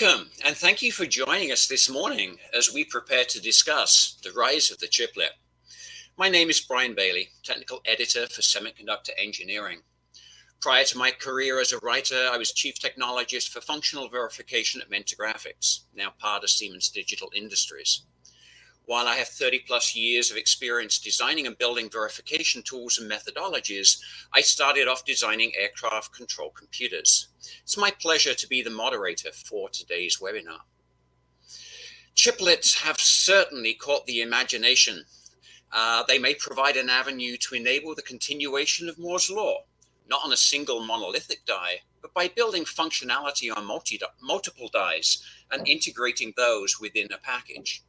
Welcome, and thank you for joining us this morning as we prepare to discuss the rise of the chiplet. My name is Brian Bailey, Technical Editor for Semiconductor Engineering. Prior to my career as a writer, I was Chief Technologist for Functional Verification at Mentor Graphics, now part of Siemens Digital Industries. While I have 30+ years of experience designing and building verification tools and methodologies, I started off designing aircraft control computers. It's my pleasure to be the moderator for today's webinar. Chiplets have certainly caught the imagination. They may provide an avenue to enable the continuation of Moore's law, not on a single monolithic die, but by building functionality on multiple dies and integrating those within a package.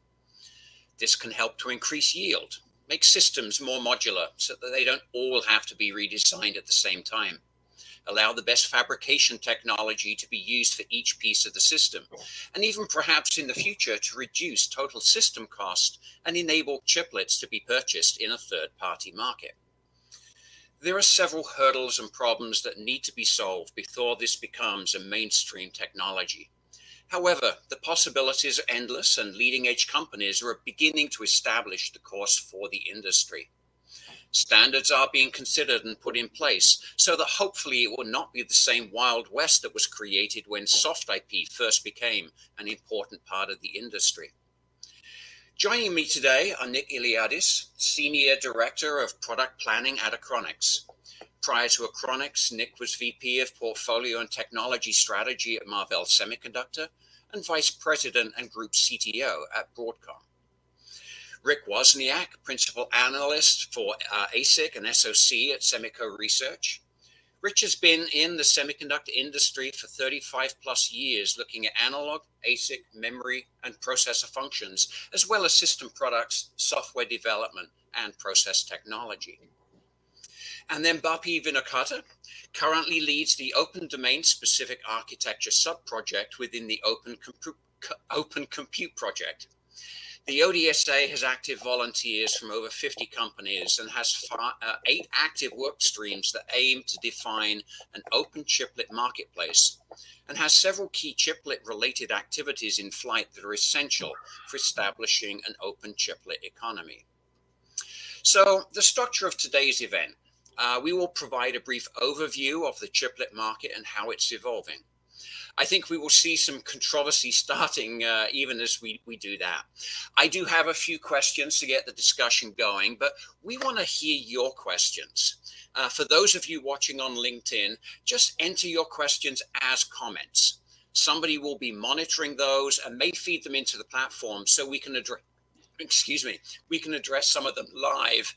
This can help to increase yield, make systems more modular so that they don't all have to be redesigned at the same time, allow the best fabrication technology to be used for each piece of the system, and even perhaps in the future to reduce total system cost and enable chiplets to be purchased in a third-party market. There are several hurdles and problems that need to be solved before this becomes a mainstream technology. However, the possibilities are endless, and leading-edge companies are beginning to establish the course for the industry. Standards are being considered and put in place so that hopefully it will not be the same Wild West that was created when soft IP first became an important part of the industry. Joining me today are Nick Ilyadis, Senior Director of Product Planning at Achronix. Prior to Achronix, Nick was VP of Portfolio and Technology Strategy at Marvell Semiconductor and Vice President and Group CTO at Broadcom. Rick Wawrzyniak, Principal Analyst for ASIC and SoC at Semico Research. Rich has been in the semiconductor industry for 35+ years, looking at analog, ASIC, memory, and processor functions, as well as system products, software development, and process technology. And then Bapi Vinnakota currently leads the Open Domain Specific Architecture sub-project within the Open Compute project. The ODSA has active volunteers from over 50 companies and has 8 active work streams that aim to define an open chiplet marketplace, and has several key chiplet-related activities in flight that are essential for establishing an open chiplet economy. So the structure of today's event. We will provide a brief overview of the chiplet market and how it's evolving. I think we will see some controversy starting even as we do that. I do have a few questions to get the discussion going, but we want to hear your questions. For those of you watching on LinkedIn, just enter your questions as comments. Somebody will be monitoring those and may feed them into the platform so we can address, we can address some of them live.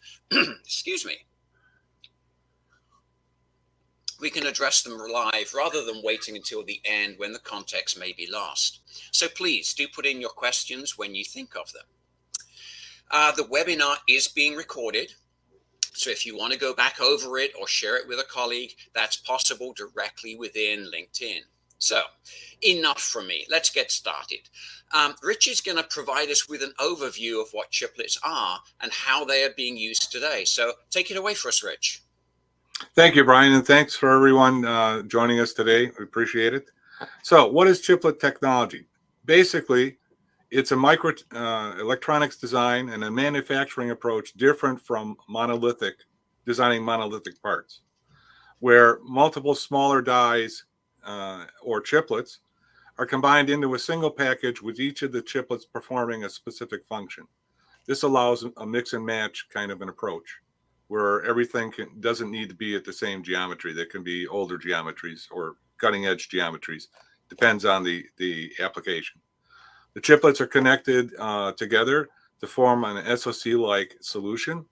We can address them live rather than waiting until the end when the context may be lost. So please do put in your questions when you think of them. The webinar is being recorded. So if you want to go back over it or share it with a colleague, that's possible directly within LinkedIn. So enough from me. Let's get started. Rich is going to provide us with an overview of what chiplets are and how they are being used today. So take it away for us, Rich. Thank you, Brian, and thanks for everyone joining us today. We appreciate it. So what is chiplet technology? Basically, it's a micro electronics design and a manufacturing approach different from designing monolithic parts, where multiple smaller dies or chiplets are combined into a single package with each of the chiplets performing a specific function. This allows a mix and match kind of an approach, where everything doesn't need to be at the same geometry. There can be older geometries or cutting edge geometries. Depends on the application. The chiplets are connected together to form an SoC-like solution.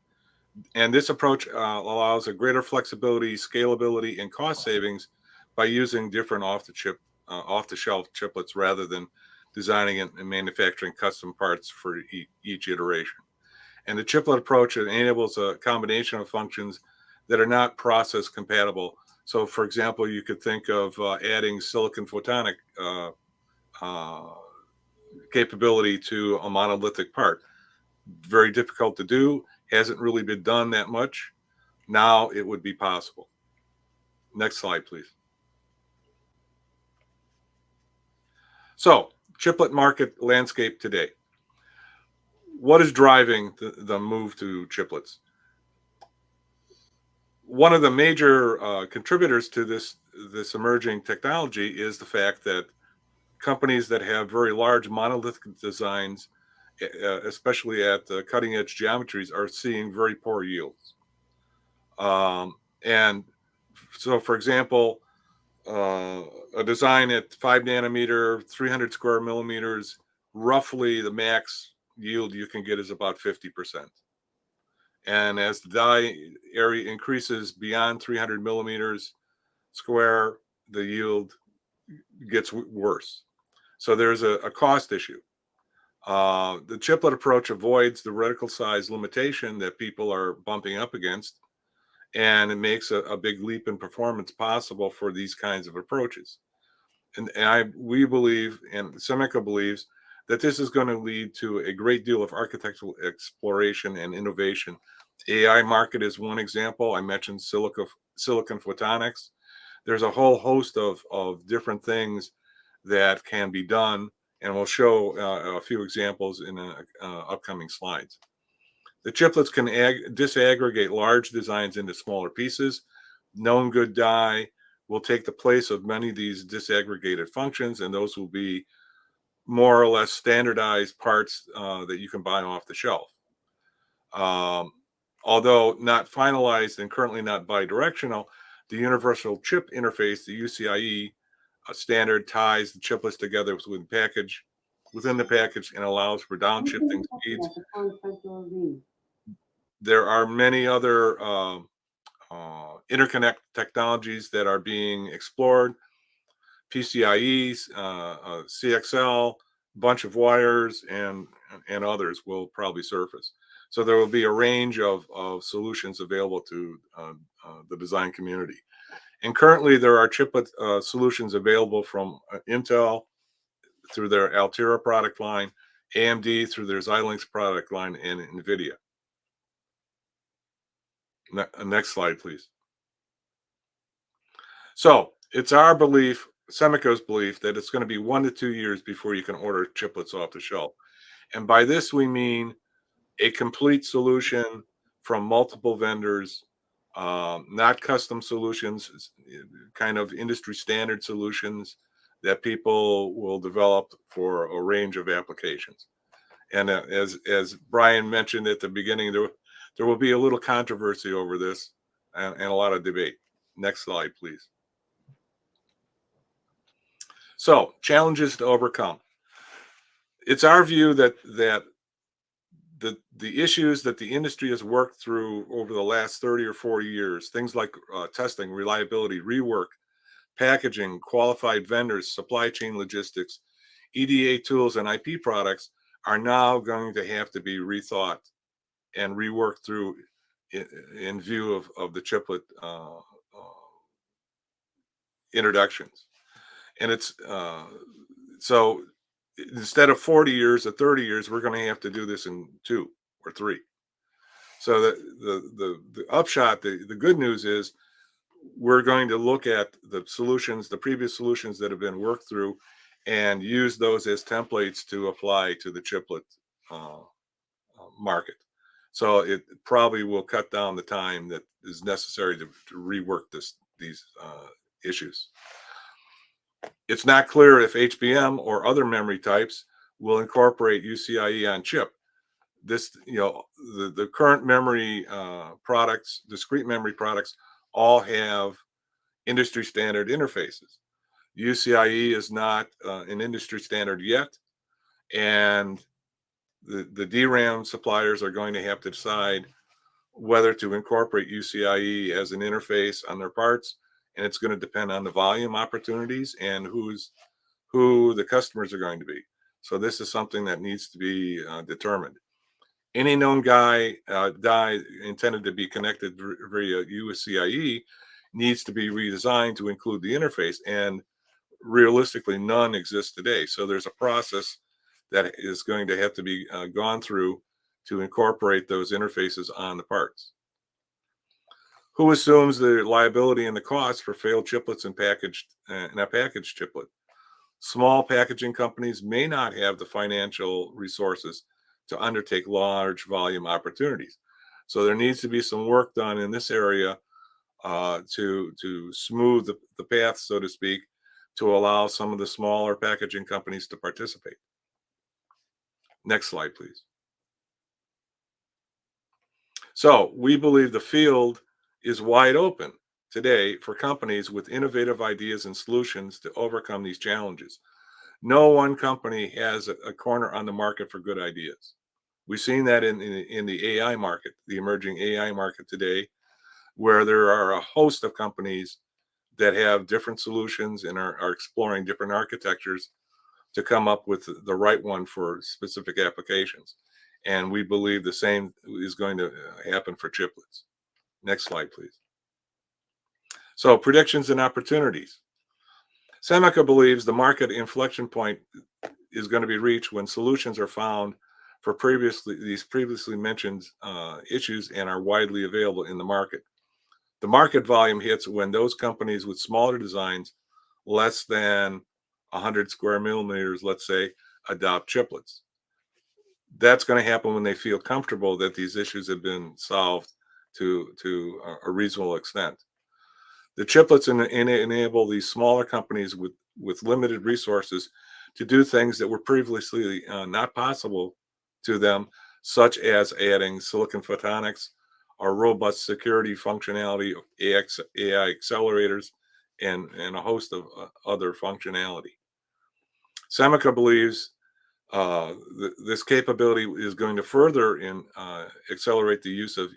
And this approach allows a greater flexibility, scalability, and cost savings by using different off-the-shelf chiplets rather than designing and manufacturing custom parts for each iteration. And the chiplet approach enables a combination of functions that are not process compatible. So, for example, you could think of adding silicon photonic capability to a monolithic part. Very difficult to do, hasn't really been done that much. Now it would be possible. Next slide, please. So, chiplet market landscape today. What is driving the move to chiplets? One of the major contributors to this emerging technology is the fact that companies that have very large monolithic designs, especially at the cutting edge geometries, are seeing very poor yields. And so, for example, a design at 5 nanometer, 300 square millimeters, roughly the max yield you can get is about 50%. And as the die area increases beyond 300 millimeters square, the yield gets worse. So there's a cost issue. The chiplet approach avoids the reticle size limitation that people are bumping up against, and it makes a big leap in performance possible for these kinds of approaches. And we believe, and Semico believes, that this is going to lead to a great deal of architectural exploration and innovation. AI market is one example. I mentioned silicon photonics. There's a whole host of different things that can be done, and we'll show a few examples in upcoming slides. The chiplets can disaggregate large designs into smaller pieces. Known good die will take the place of many of these disaggregated functions, and those will be more or less standardized parts that you can buy off the shelf. Although not finalized and currently not bidirectional, the Universal Chip Interface, the UCIe standard, ties the chiplets together within the package and allows for downshifting speeds. There are many other interconnect technologies that are being explored. PCIe, CXL, bunch of wires, and others will probably surface. So there will be a range of solutions available to the design community. And currently there are chiplet solutions available from Intel through their Altera product line, AMD through their Xilinx product line, and NVIDIA. Next slide, please. So it's our belief, Semico's belief, that it's going to be 1 to 2 years before you can order chiplets off the shelf. And by this, we mean a complete solution from multiple vendors, not custom solutions, kind of industry standard solutions that people will develop for a range of applications. And as Brian mentioned at the beginning, there will be a little controversy over this and a lot of debate. Next slide, please. So, challenges to overcome. It's our view that the issues that the industry has worked through over the last 30 or 40 years, things like testing, reliability, rework, packaging, qualified vendors, supply chain logistics, EDA tools, and IP products, are now going to have to be rethought and reworked through in view of the chiplet introductions. And it's so instead of 40 years or 30 years, we're going to have to do this in 2 or 3. So the upshot, the good news is we're going to look at the solutions, the previous solutions that have been worked through, and use those as templates to apply to the chiplet market. So it probably will cut down the time that is necessary to rework these issues. It's not clear if HBM or other memory types will incorporate UCIe on chip. This, the current memory products, discrete memory products, all have industry standard interfaces. UCIe is not an industry standard yet, and the DRAM suppliers are going to have to decide whether to incorporate UCIe as an interface on their parts, and it's going to depend on the volume opportunities and who the customers are going to be. So this is something that needs to be determined. Any known die intended to be connected via UCIe needs to be redesigned to include the interface, and realistically none exists today. So there's a process that is going to have to be gone through to incorporate those interfaces on the parts. Who assumes the liability and the cost for failed chiplets and a packaged chiplet? Small packaging companies may not have the financial resources to undertake large volume opportunities. So there needs to be some work done in this area to smooth the path, so to speak, to allow some of the smaller packaging companies to participate. Next slide, please. So we believe the field is wide open today for companies with innovative ideas and solutions to overcome these challenges. No one company has a corner on the market for good ideas. We've seen that in the AI market, the emerging AI market today, where there are a host of companies that have different solutions and are exploring different architectures to come up with the right one for specific applications. And we believe the same is going to happen for chiplets. Next slide, please. So predictions and opportunities. Semico believes the market inflection point is going to be reached when solutions are found for these previously mentioned issues and are widely available in the market. The market volume hits when those companies with smaller designs, less than 100 square millimeters, let's say, adopt chiplets. That's going to happen when they feel comfortable that these issues have been solved to a reasonable extent. The chiplets enable these smaller companies with limited resources to do things that were previously not possible to them, such as adding silicon photonics or robust security functionality, AI accelerators, and a host of other functionality. Semico believes this capability is going to further accelerate the use of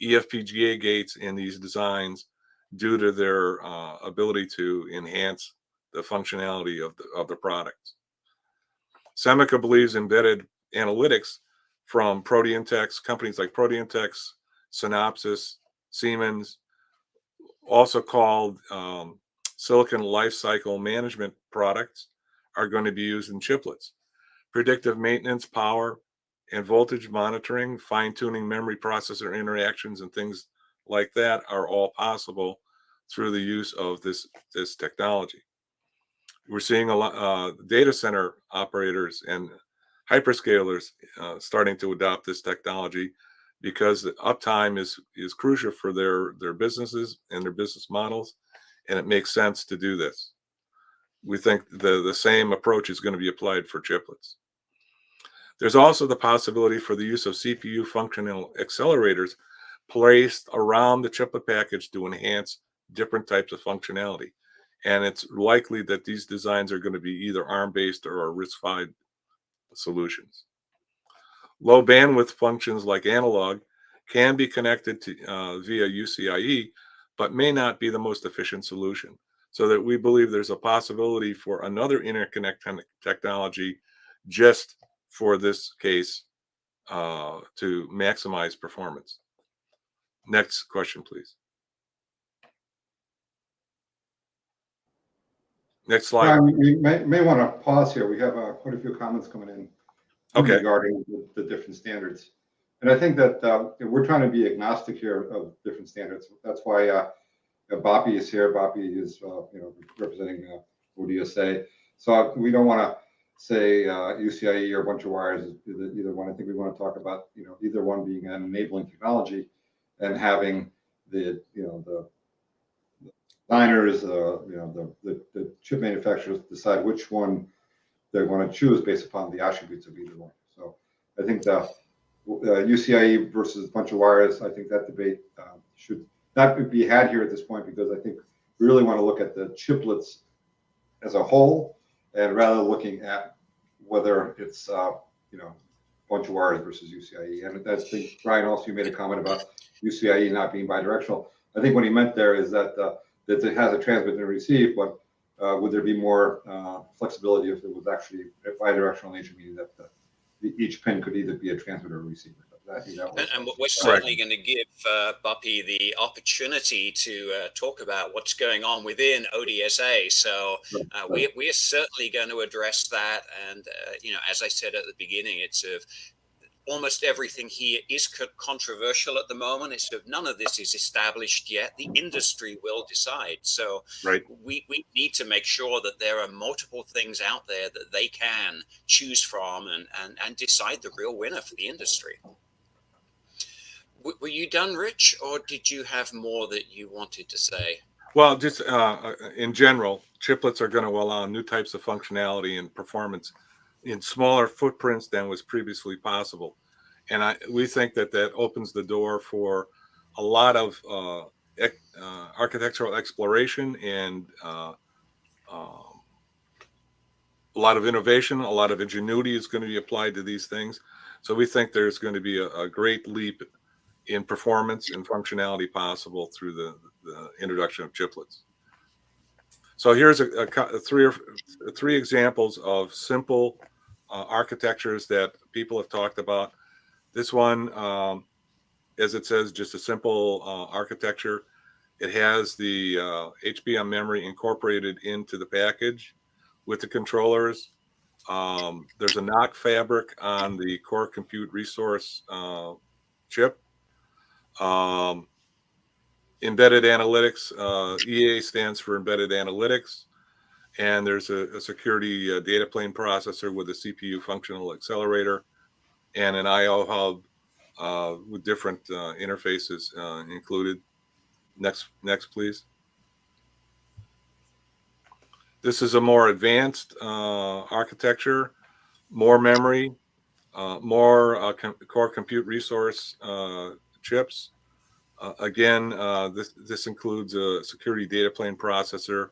eFPGA gates in these designs due to their ability to enhance the functionality of the products. Semico believes embedded analytics from companies like Proteantex, Synopsys, Siemens, also called silicon lifecycle management products, are going to be used in chiplets. Predictive maintenance, power, and voltage monitoring, fine-tuning memory processor interactions, and things like that are all possible through the use of this technology. We're seeing a lot data center operators and hyperscalers starting to adopt this technology because the uptime is crucial for their businesses and their business models, and it makes sense to do this. We think the same approach is going to be applied for chiplets. There's also the possibility for the use of CPU functional accelerators placed around the chiplet package to enhance different types of functionality. And it's likely that these designs are going to be either ARM-based or RISC-V solutions. Low bandwidth functions like analog can be connected to via UCIe, but may not be the most efficient solution. So that we believe there's a possibility for another interconnect technology just for this case to maximize performance. Next question, please. Next slide. We may want to pause here. We have quite a few comments coming in regarding the different standards. And I think that we're trying to be agnostic here of different standards. That's why Bapi is here. Bapi is representing ODSA. So we don't want to say UCIe or a bunch of wires, either one. I think we want to talk about either one being an enabling technology and having the designers, the chip manufacturers decide which one they want to choose based upon the attributes of either one. So I think the UCIe versus a bunch of wires, I think that debate should not be had here at this point, because I think we really want to look at the chiplets as a whole, and rather looking at whether it's bunch of wires versus UCIe. And I think Brian also made a comment about UCIe not being bidirectional. I think what he meant there is that that it has a transmit and a receive, but would there be more flexibility if it was actually a bidirectional nature, meaning that each pin could either be a transmitter or a receiver? And we're certainly going to give Bapi the opportunity to talk about what's going on within ODSA. So we are certainly going to address that. And as I said at the beginning, it's almost everything here is controversial at the moment. It's none of this is established yet. The industry will decide. So Right. we need to make sure that there are multiple things out there that they can choose from and decide the real winner for the industry. Were you done, Rich, or did you have more that you wanted to say? Well, just in general, chiplets are going to allow new types of functionality and performance in smaller footprints than was previously possible. And we think that that opens the door for a lot of architectural exploration and a lot of innovation, a lot of ingenuity is going to be applied to these things. So we think there's going to be a great leap in performance and functionality possible through the introduction of chiplets. So here's three examples of simple architectures that people have talked about. This one, as it says, just a simple architecture. It has the HBM memory incorporated into the package with the controllers. There's a NOC fabric on the core compute resource chip. Embedded analytics, EA stands for embedded analytics. And there's a security data plane processor with a CPU functional accelerator and an I/O hub with different interfaces included. Next, please. This is a more advanced architecture, more memory, more core compute resource chips. Again, this includes a security data plane processor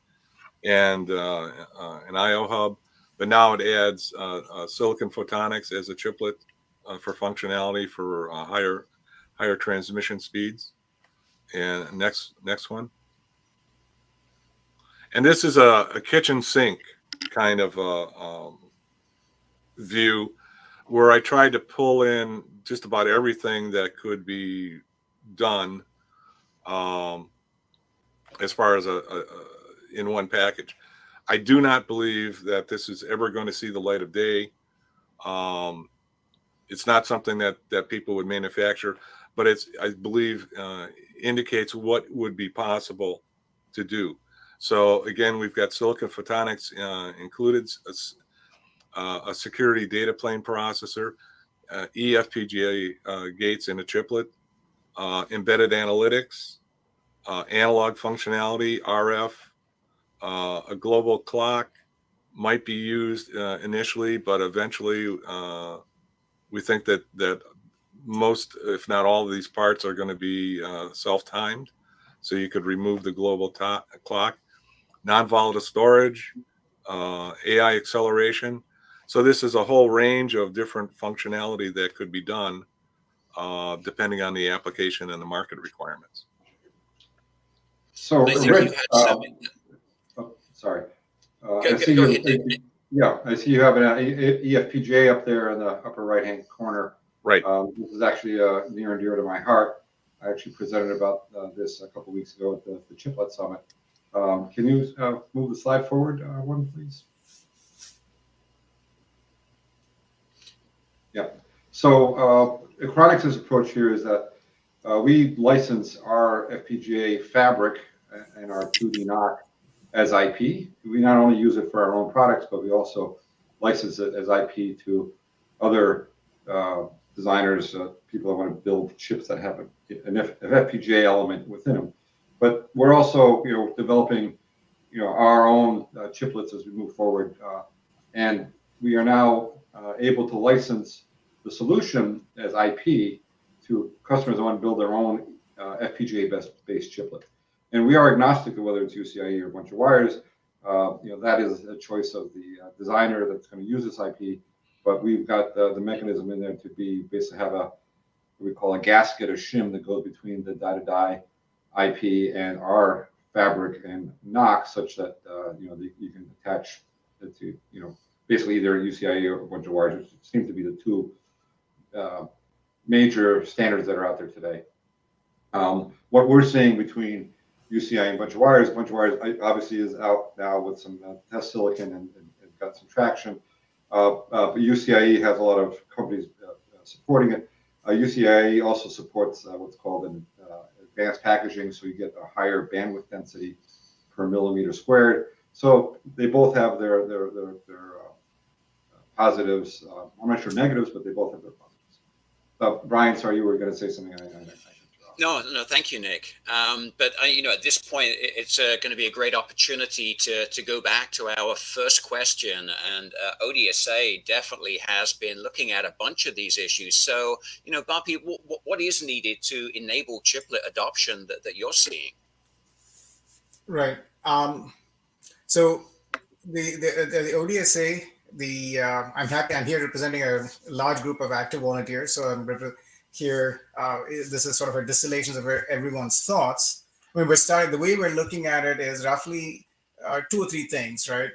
and an I/O hub, but now it adds silicon photonics as a chiplet for functionality for higher transmission speeds. And next one. And this is a kitchen sink kind of view where I tried to pull in just about everything that could be done as far as in one package. I do not believe that this is ever going to see the light of day. It's not something that people would manufacture, but I believe indicates what would be possible to do. So again, we've got silicon photonics included, a security data plane processor, eFPGA gates in a chiplet, embedded analytics, analog functionality, RF, a global clock might be used initially, but eventually we think that most, if not all of these parts are going to be self-timed. So you could remove the global clock, non-volatile storage, AI acceleration. So this is a whole range of different functionality that could be done depending on the application and the market requirements. So, Rich, sorry. Go ahead. Yeah, I see you have an eFPGA up there in the upper right-hand corner. Right. This is actually near and dear to my heart. I actually presented about this a couple of weeks ago at the Chiplet Summit. Can you move the slide forward one, please? Yeah. So Achronix's approach here is that we license our FPGA fabric and our 2D NOC as IP. We not only use it for our own products, but we also license it as IP to other designers, people that want to build chips that have an FPGA element within them. But we're also, developing, our own chiplets as we move forward, and we are now able to license the solution as IP to customers that want to build their own FPGA-based chiplet. And we are agnostic to whether it's UCIe or a bunch of wires. That is a choice of the designer that's going to use this IP. But we've got the mechanism in there to basically have what we call a gasket, a shim that goes between the die-to-die IP and our fabric and NOC, such that you can attach it to basically either a UCIe or a bunch of wires, which seem to be the two major standards that are out there today. What we're seeing between UCIe and a bunch of wires obviously is out now with some test silicon and got some traction. But UCIe has a lot of companies supporting it. UCIe also supports what's called an advanced packaging, so you get a higher bandwidth density per millimeter squared. So they both have their positives. I'm not sure negatives, but they both have their positives. Brian, sorry, you were going to say something. No, thank you, Nick. But at this point, it's going to be a great opportunity to go back to our first question. And ODSA definitely has been looking at a bunch of these issues. So, Bapi, what is needed to enable chiplet adoption that you're seeing? Right. So the ODSA, I'm here representing a large group of active volunteers. So I'm here. This is sort of a distillation of everyone's thoughts. When the way we're looking at it is roughly 2 or 3 things, right?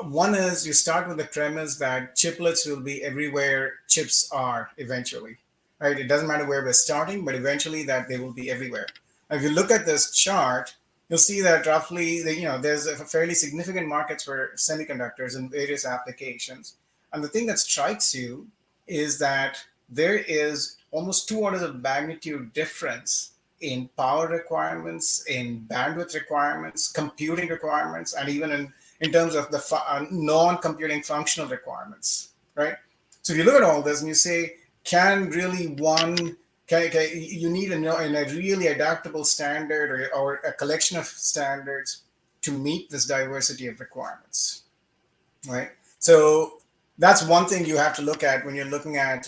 One is you start with the premise that chiplets will be everywhere chips are eventually, right? It doesn't matter where we're starting, but eventually that they will be everywhere. If you look at this chart, you'll see that roughly, there's a fairly significant markets for semiconductors in various applications. And the thing that strikes you is that there is almost 2 orders of magnitude difference in power requirements, in bandwidth requirements, computing requirements, and even in terms of the non-computing functional requirements, right? So if you look at all this and you say, you need a really adaptable standard or a collection of standards to meet this diversity of requirements, right? So that's one thing you have to look at when you're looking at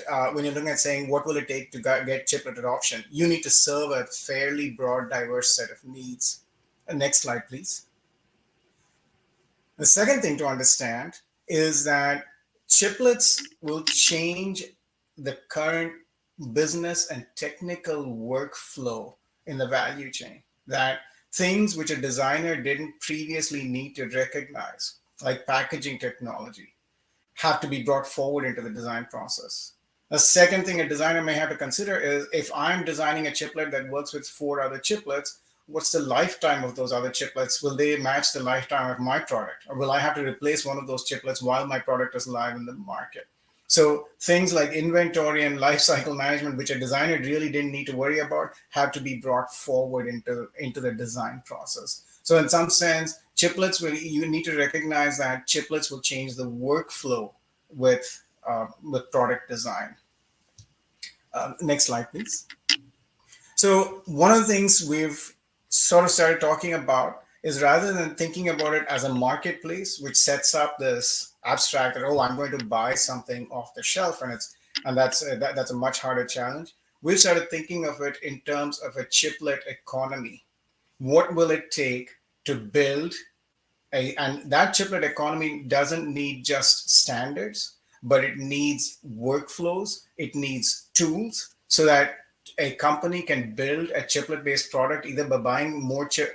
saying what will it take to get chiplet adoption. You need to serve a fairly broad, diverse set of needs. Next slide, please. The second thing to understand is that chiplets will change the current business and technical workflow in the value chain. That things which a designer didn't previously need to recognize, like packaging technology, have to be brought forward into the design process. The second thing a designer may have to consider is, if I'm designing a chiplet that works with 4 other chiplets, what's the lifetime of those other chiplets? Will they match the lifetime of my product? Or will I have to replace one of those chiplets while my product is live in the market? So things like inventory and lifecycle management, which a designer really didn't need to worry about, have to be brought forward into the design process. So in some sense, you need to recognize that chiplets will change the workflow with product design. Next slide, please. So one of the things we've sort of started talking about is, rather than thinking about it as a marketplace, which sets up this abstract that, oh, I'm going to buy something off the shelf, and that's a much harder challenge. We started thinking of it in terms of a chiplet economy. What will it take to build and that chiplet economy doesn't need just standards, but it needs workflows, it needs tools, so that a company can build a chiplet-based product either by buying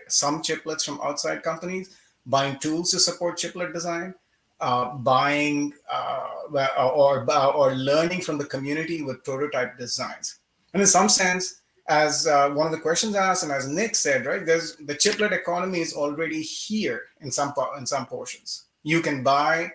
some chiplets from outside companies, buying tools to support chiplet design, buying or learning from the community with prototype designs. And in some sense, as one of the questions asked, and as Nick said, right, the chiplet economy is already here in some portions. You can buy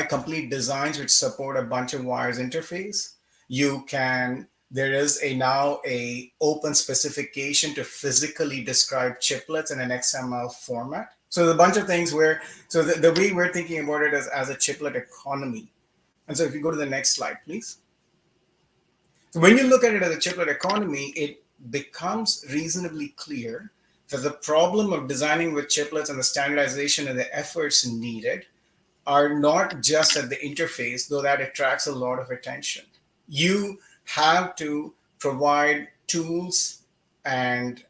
complete designs which support a bunch of wires interface. There is now a open specification to physically describe chiplets in an XML format. So there's a bunch of things the way we're thinking about it is as a chiplet economy. And so if you go to the next slide, please. So when you look at it as a chiplet economy, it becomes reasonably clear that the problem of designing with chiplets and the standardization and the efforts needed are not just at the interface, though that attracts a lot of attention. You have to provide tools and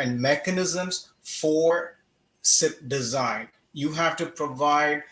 mechanisms for SIP design. You have to provide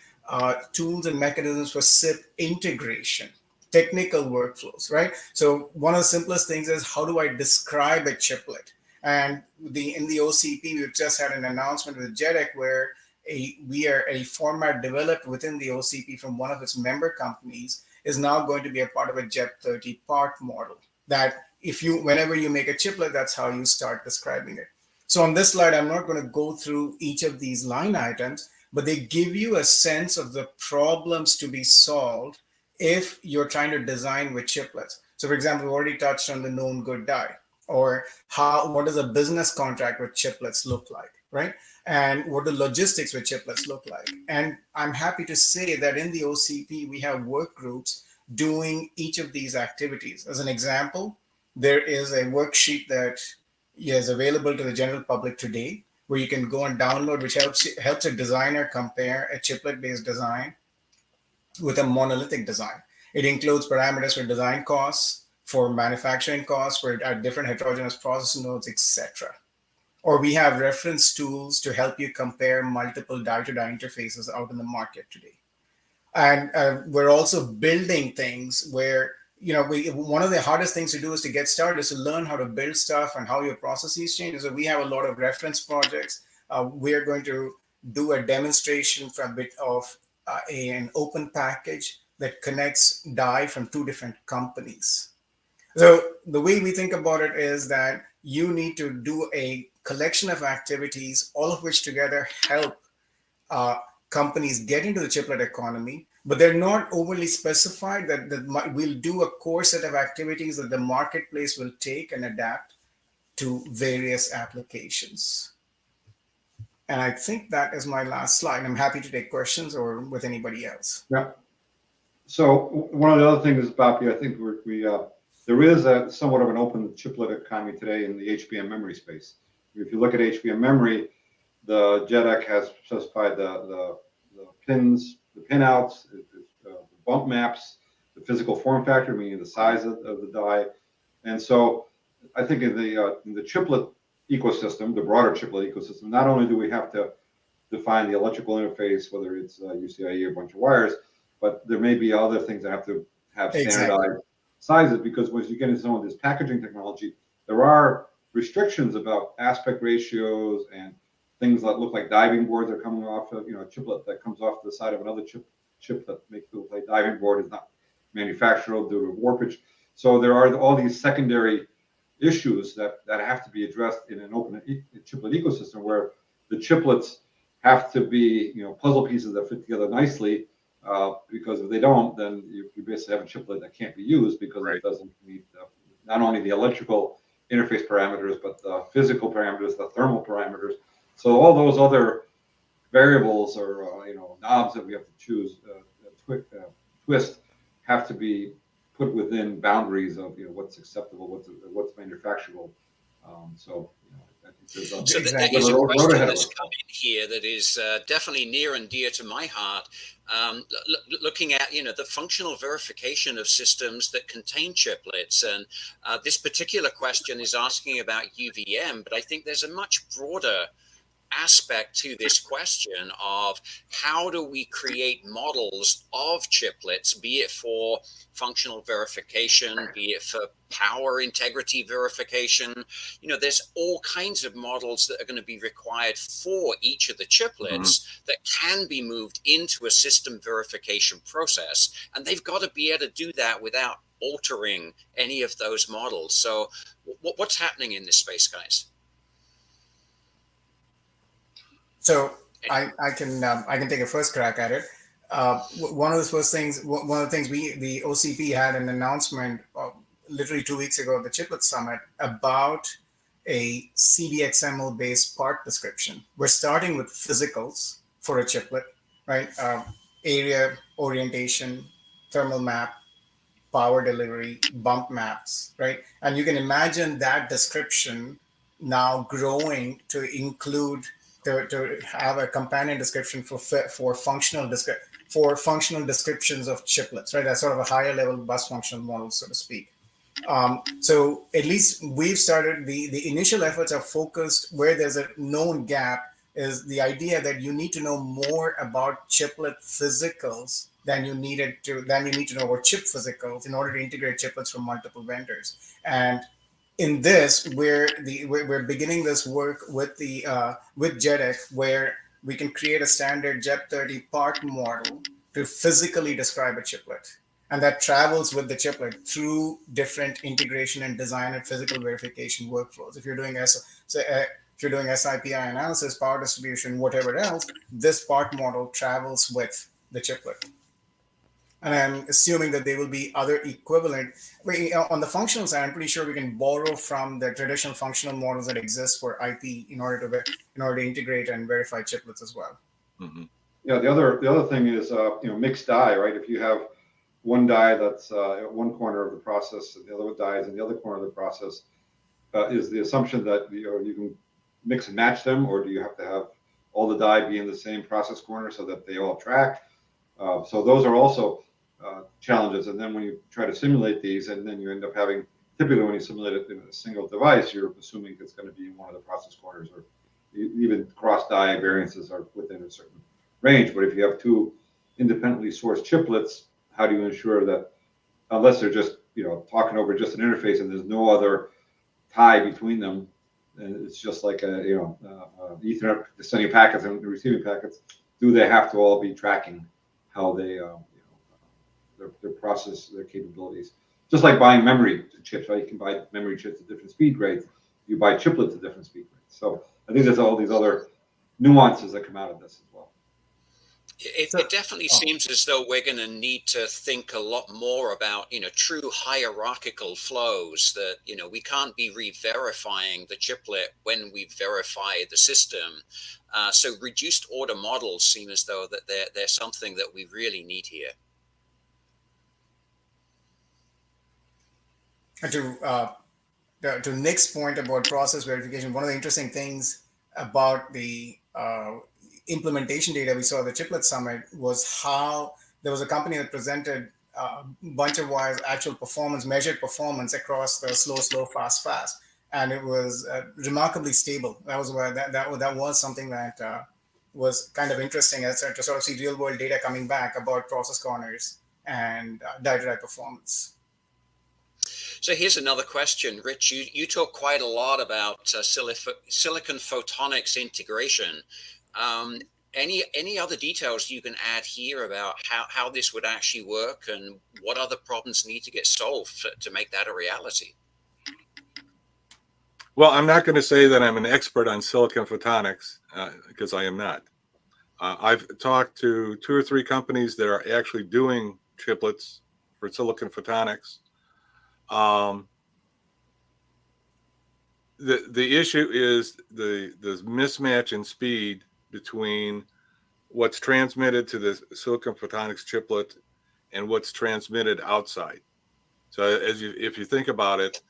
tools and mechanisms for SIP integration, technical workflows, right? So one of the simplest things is, how do I describe a chiplet? And in the OCP, we've just had an announcement with JEDEC where a format developed within the OCP from one of its member companies is now going to be a part of a JEP 30 part model. That whenever you make a chiplet, that's how you start describing it. So on this slide, I'm not going to go through each of these line items, but they give you a sense of the problems to be solved if you're trying to design with chiplets. So for example, we already touched on the known good die, or what does a business contract with chiplets look like, right? And what do logistics with chiplets look like? And I'm happy to say that in the OCP, we have work groups doing each of these activities. As an example, there is a worksheet that is available to the general public today, where you can go and download, which helps a designer compare a chiplet-based design with a monolithic design. It includes parameters for design costs, for manufacturing costs, for different heterogeneous process nodes, etc. Or we have reference tools to help you compare multiple die-to-die interfaces out in the market today. And we're also building things where, one of the hardest things to do is to get started, is to learn how to build stuff and how your processes change. So we have a lot of reference projects. We are going to do a demonstration from a bit of an open package that connects die from two different companies. So the way we think about it is that you need to do a collection of activities, all of which together help companies get into the chiplet economy, but they're not overly specified that we'll do a core set of activities that the marketplace will take and adapt to various applications. And I think that is my last slide. I'm happy to take questions or with anybody else. Yeah. So one of the other things, Bapi, I think there is somewhat of an open chiplet economy today in the HBM memory space. If you look at HBM memory, the JEDEC has specified the pins, the pinouts, the bump maps, the physical form factor, meaning the size of the die. And so I think in the chiplet ecosystem, the broader chiplet ecosystem, not only do we have to define the electrical interface, whether it's UCIe or a bunch of wires, but there may be other things that have to have standardized sizes, because once you get into some of this packaging technology, there are restrictions about aspect ratios and things that look like diving boards are coming off of, a chiplet that comes off the side of another chip that makes it look like diving board is not manufacturable due to warpage. So there are all these secondary issues that have to be addressed in an open chiplet ecosystem, where the chiplets have to be, puzzle pieces that fit together nicely, because if they don't, then you basically have a chiplet that can't be used because it doesn't meet not only the electrical interface parameters, but the physical parameters, the thermal parameters. So all those other variables or knobs that we have to choose, twist, have to be put within boundaries of what's acceptable, what's manufacturable. I think there's a question that's come in here that is definitely near and dear to my heart. Looking at the functional verification of systems that contain chiplets, and this particular question is asking about UVM, but I think there's a much broader aspect to this question of how do we create models of chiplets, be it for functional verification, be it for power integrity verification. There's all kinds of models that are going to be required for each of the chiplets that can be moved into a system verification process, and they've got to be able to do that without altering any of those models. So what's happening in this space, guys? So I can take a first crack at it. One of the things the OCP had an announcement literally 2 weeks ago at the Chiplet Summit about a CDXML based part description. We're starting with physicals for a chiplet, right? Area, orientation, thermal map, power delivery, bump maps, right? And you can imagine that description now growing to include to have a companion description for functional descriptions of chiplets, right? That's sort of a higher level bus functional model, so to speak. So at least we've started, the initial efforts are focused where there's a known gap, is the idea that you need to know more about chiplet physicals than you need to know about chip physicals in order to integrate chiplets from multiple vendors. And in this, we're beginning this work with JEDEC, where we can create a standard JEP30 part model to physically describe a chiplet, and that travels with the chiplet through different integration and design and physical verification workflows. If you're doing if you're doing SIPI analysis, power distribution, whatever else, this part model travels with the chiplet. And I'm assuming that there will be other equivalent. On the functional side, I'm pretty sure we can borrow from the traditional functional models that exist for IP in order to integrate and verify chiplets as well. Mm-hmm. Yeah, the other thing is mixed die, right? If you have one die that's at one corner of the process and the other die is in the other corner of the process, is the assumption that you can mix and match them, or do you have to have all the die be in the same process corner so that they all track? So those are also challenges. And then when you try to simulate these, and then you end up having, typically when you simulate it in a single device, you're assuming it's going to be in one of the process corners, or even cross die variances are within a certain range. But if you have two independently sourced chiplets, how do you ensure that, unless they're just talking over just an interface and there's no other tie between them, and it's just like Ethernet sending packets and receiving packets, do they have to all be tracking how they their process, their capabilities? Just like buying memory chips, right? You can buy memory chips at different speed grades. You buy chiplets at different speed grades. So I think there's all these other nuances that come out of this as well. It definitely seems as though we're going to need to think a lot more about, true hierarchical flows, that, we can't be re-verifying the chiplet when we verify the system. So reduced order models seem as though that they're something that we really need here. To Nick's point about process verification, one of the interesting things about the implementation data we saw at the Chiplet Summit was how there was a company that presented a bunch of wires, actual performance, measured performance across the slow, fast, and it was remarkably stable. That was something that was kind of interesting to sort of see real world data coming back about process corners and die-to-die performance. So here's another question, Rich. You talk quite a lot about silicon photonics integration. Any other details you can add here about how this would actually work and what other problems need to get solved to make that a reality? Well, I'm not going to say that I'm an expert on silicon photonics because I am not. I've talked to 2 or 3 companies that are actually doing chiplets for silicon photonics. The issue is the mismatch in speed between what's transmitted to the silicon photonics chiplet and what's transmitted outside. So if you think about it,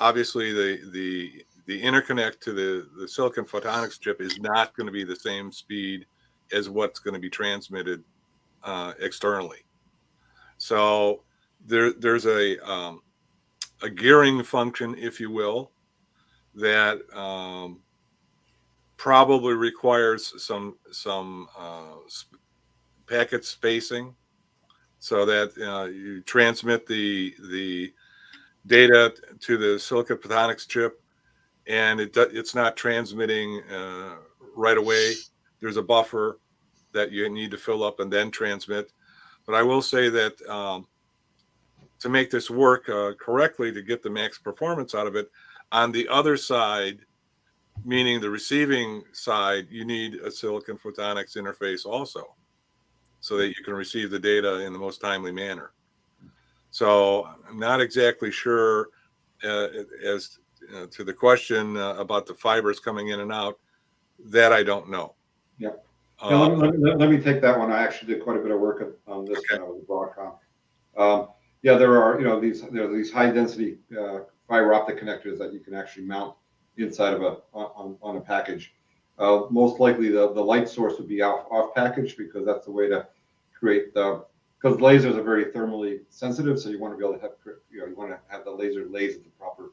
obviously the interconnect to the silicon photonics chip is not going to be the same speed as what's going to be transmitted externally. So there's a gearing function, if you will, that probably requires some packet spacing, so that you transmit the data to the silicon photonics chip, and it's not transmitting right away. There's a buffer that you need to fill up and then transmit. But I will say that to make this work correctly, to get the max performance out of it, on the other side, meaning the receiving side, you need a silicon photonics interface also, so that you can receive the data in the most timely manner. So I'm not exactly sure as to the question about the fibers coming in and out. That I don't know. Yeah. Let me take that one. I actually did quite a bit of work on this when I was at Broadcom. Yeah, there are these high density fiber optic connectors that you can actually mount inside of on a package. Most likely the light source would be off package, because that's the way to create because lasers are very thermally sensitive, so you want to be able to have you want to have the laser laze at the proper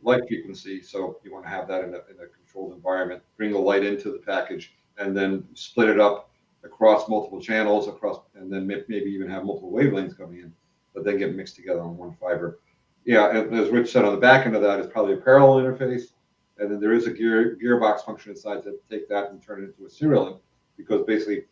light frequency. So you want to have that in a controlled environment. Bring the light into the package and then split it up across multiple channels and then maybe even have multiple wavelengths coming in, but then get mixed together on one fiber. Yeah, and as Rich said, on the back end of that is probably a parallel interface, and then there is a gearbox function inside to take that and turn it into a serial link, because basically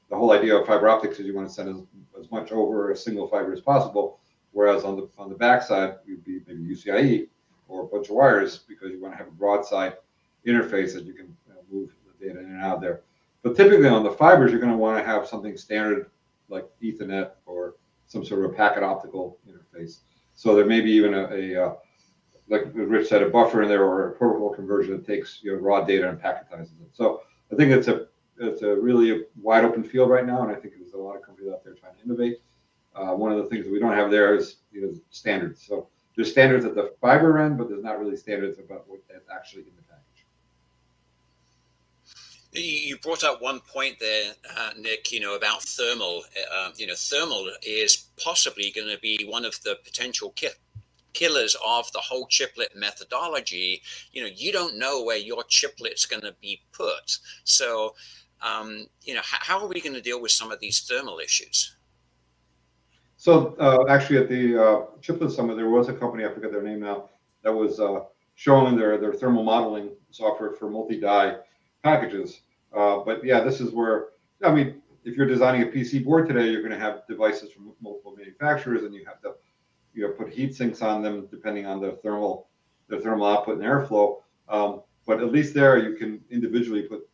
the whole idea of fiber optics is you want to send as much over a single fiber as possible, whereas on the back side you'd be maybe UCIe or a bunch of wires, because you want to have a broadside interface that you can move the data in and out of there. But typically on the fibers, you're going to want to have something standard like Ethernet or some sort of a packet optical interface. So there may be even a like Rich said, a buffer in there or a protocol conversion that takes raw data and packetizes it. So I think it's a really wide open field right now, and I think there's a lot of companies out there trying to innovate. One of the things that we don't have there is standards. So there's standards at the fiber end, but there's not really standards about what that's actually in the package. You brought up one point there, Nick, about thermal. Thermal is possibly going to be one of the potential killers of the whole chiplet methodology. You don't know where your chiplet's going to be put. So, how are we going to deal with some of these thermal issues? So actually at the Chiplet Summit, there was a company, I forget their name now, that was showing their thermal modeling software for multi-die packages. But yeah, this is where, if you're designing a PC board today, you're going to have devices from multiple manufacturers, and you have to put heat sinks on them depending on the thermal output and airflow. But at least there you can individually put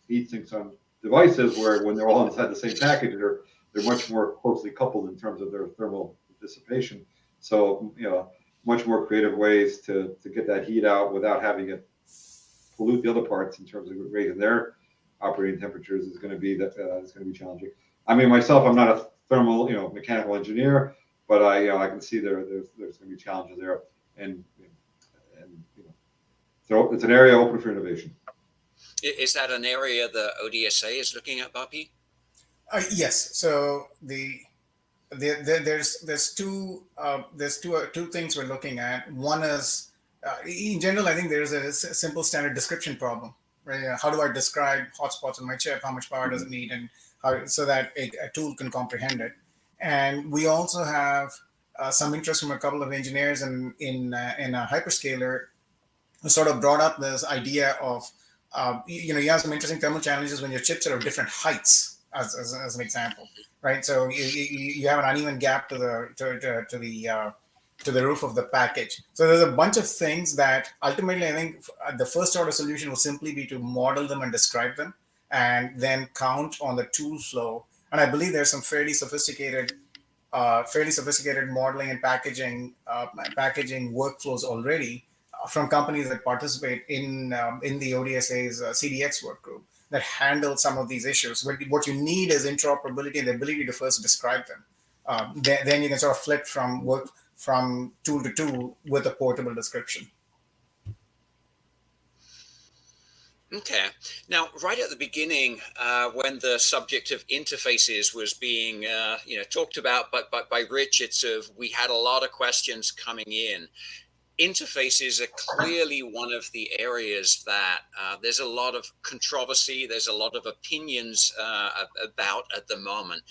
heat sinks on devices where when they're all inside the same package, they're much more closely coupled in terms of their thermal dissipation. So much more creative ways to get that heat out without having it pollute the other parts in terms of raising their operating temperatures is going to be challenging. Myself, I'm not a thermal mechanical engineer, but I can see there's going to be challenges there, and so it's an area open for innovation. Is that an area the ODSA is looking at, Bapi? Yes. So there's two things we're looking at. One is in general, I think there's a simple standard description problem, right? How do I describe hotspots on my chip? How much power does it need, and so that a tool can comprehend it. And we also have some interest from a couple of engineers in a hyperscaler who sort of brought up this idea of you have some interesting thermal challenges when your chips are of different heights, as an example, right? So you have an uneven gap to the roof of the package. So there's a bunch of things that ultimately I think the first order solution will simply be to model them and describe them, and then count on the tool flow. And I believe there's some fairly sophisticated modeling and packaging workflows already from companies that participate in the ODSA's CDX work group that handle some of these issues. What you need is interoperability and the ability to first describe them. Then you can sort of flip from tool to tool with a portable description. Okay. Now, right at the beginning, when the subject of interfaces was being, talked about, by Rich, we had a lot of questions coming in. Interfaces are clearly one of the areas that there's a lot of controversy, there's a lot of opinions about at the moment.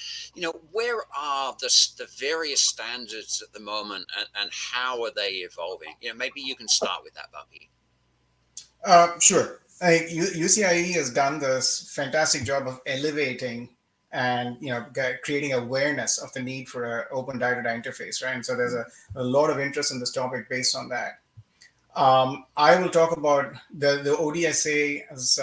Where are the various standards at the moment, and how are they evolving? Maybe you can start with that, Bapi. Sure. UCIe has done this fantastic job of elevating and creating awareness of the need for an open die-to-die interface, right? And so there's a lot of interest in this topic based on that. I will talk about the ODSA has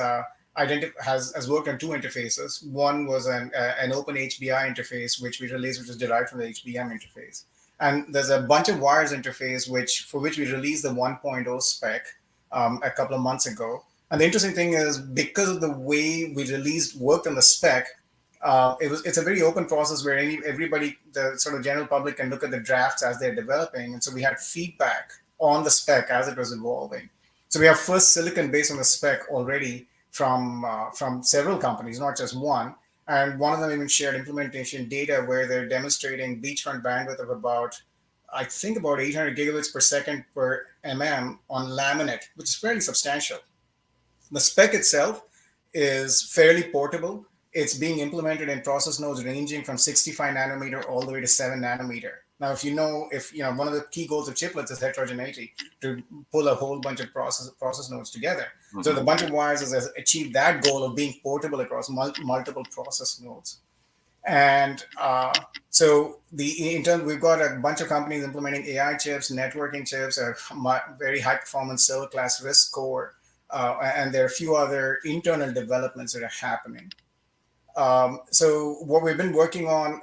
worked on two interfaces. One was an open HBI interface, which we released, which is derived from the HBM interface. And there's a bunch of wires interface, for which we released the 1.0 spec a couple of months ago. And the interesting thing is, because of the way we worked on the spec, it's a very open process where everybody, the sort of general public, can look at the drafts as they're developing. And so we had feedback on the spec as it was evolving. So we have first silicon based on the spec already from several companies, not just one. And one of them even shared implementation data where they're demonstrating beachfront bandwidth of about 800 gigabits per second per mm on laminate, which is fairly substantial. The spec itself is fairly portable. It's being implemented in process nodes ranging from 65 nanometer all the way to 7 nanometer. Now, if one of the key goals of chiplets is heterogeneity, to pull a whole bunch of process nodes together. Mm-hmm. So the bunch of wires has achieved that goal of being portable across multiple process nodes. And so in turn, we've got a bunch of companies implementing AI chips, networking chips, a very high performance server class RISC core, and there are a few other internal developments that are happening. So what we've been working on